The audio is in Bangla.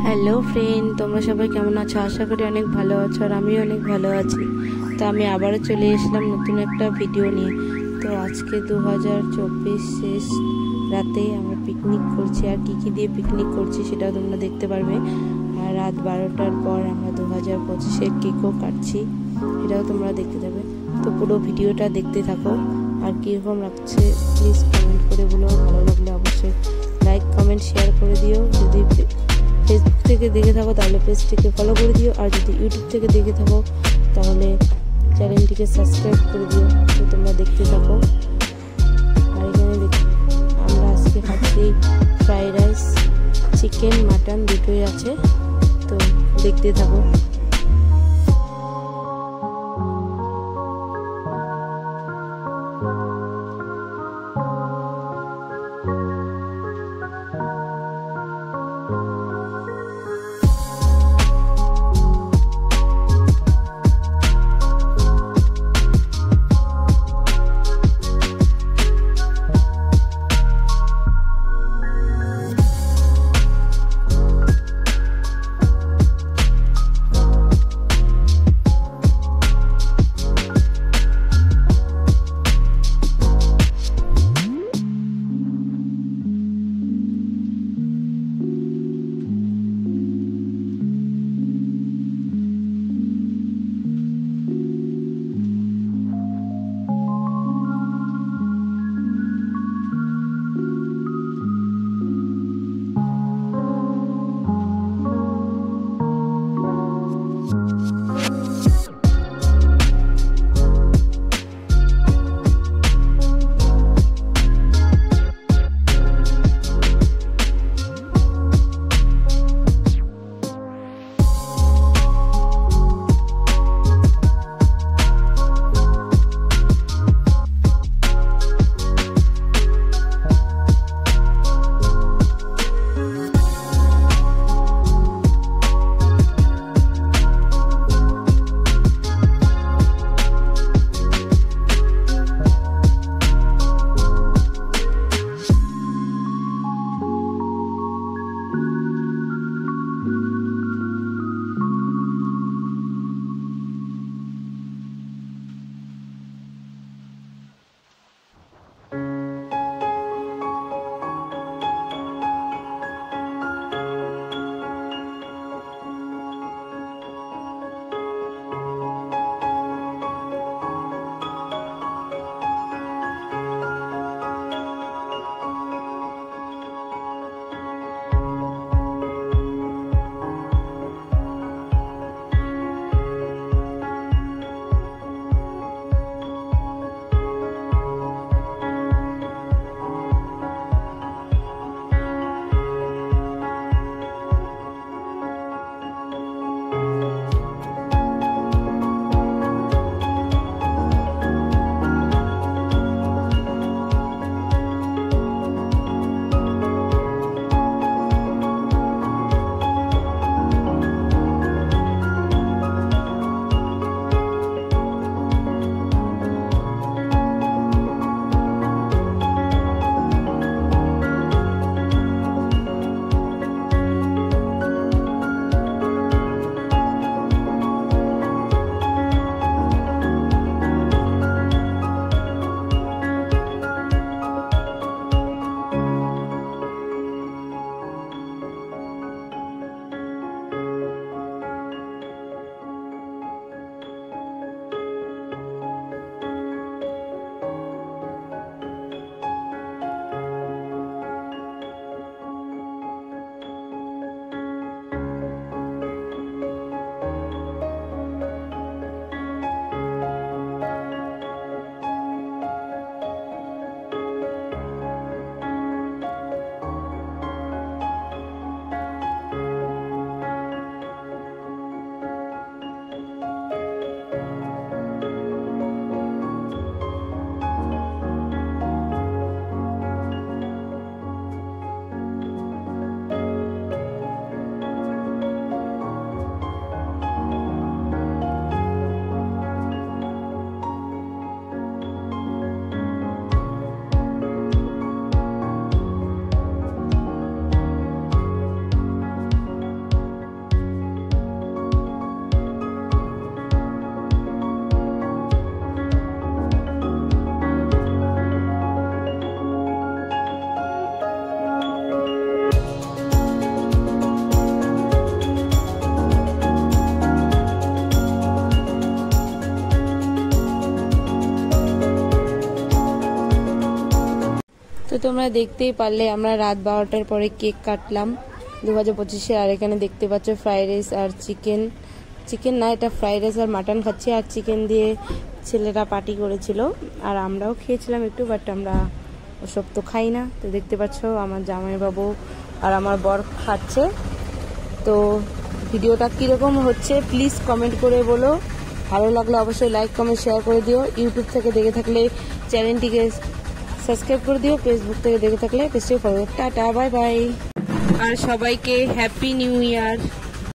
হ্যালো ফ্রেন্ড, তোমরা সবাই কেমন আছো? আশা করি অনেক ভালো আছো, আর আমি অনেক ভালো আছি। তো আমি আবারও চলে এসলাম নতুন একটা ভিডিও নিয়ে। তো আজকে 2024 শেষ রাতে আমরা পিকনিক করছি, আর কী দিয়ে পিকনিক করছি সেটাও তোমরা দেখতে পারবে। আর রাত 12টার পর আমরা 2025-এর কেকও কাটছি, এটাও তোমরা দেখতে যাবে। তো পুরো ভিডিওটা দেখতে থাকো, আর কীরকম লাগছে প্লিজ কমেন্ট করে বলো। ভালো লাগলে অবশ্যই লাইক কমেন্ট শেয়ার করে দিও। যদি ফেসবুক থেকে দেখে থাকো তাহলে পেজটিকে ফলো করে দিও, আর যদি ইউটিউব থেকে দেখে থাকো তাহলে চ্যানেলটিকে সাবস্ক্রাইব করে দিও। তো তোমরা দেখতে থাকো। আর এখানে আমরা আজকে খাচ্ছি ফ্রাইড রাইস, চিকেন মাটন দুটোই আছে, তো দেখতে থাকো। তোমরা দেখতেই পারলে আমরা রাত 12টার পরে কেক কাটলাম 2025-এ। আর এখানে দেখতে পাচ্ছ ফ্রাইড রাইস আর চিকেন না, এটা ফ্রাইড রাইস আর মাটন খাচ্ছি। আর চিকেন দিয়ে ছেলেরা পার্টি করেছিল, আর আমরাও খেয়েছিলাম একটু, বাট আমরা ওসব তো খাই না। তো দেখতে পাচ্ছ আমার জামাইবাবু আর আমার বর খাচ্ছে। তো ভিডিওটা কীরকম হচ্ছে প্লিজ কমেন্ট করে বলো। ভালো লাগলে অবশ্যই লাইক কমেন্ট শেয়ার করে দিও। ইউটিউব থেকে দেখে থাকলে চ্যানেলটিকে সাবস্ক্রাইব করে দিও, ফেসবুক থেকে দেখে থাকলে পেজটিকে ফলো। টাটা, বাই বাই। আর সবাইকে হ্যাপি নিউ ইয়ার।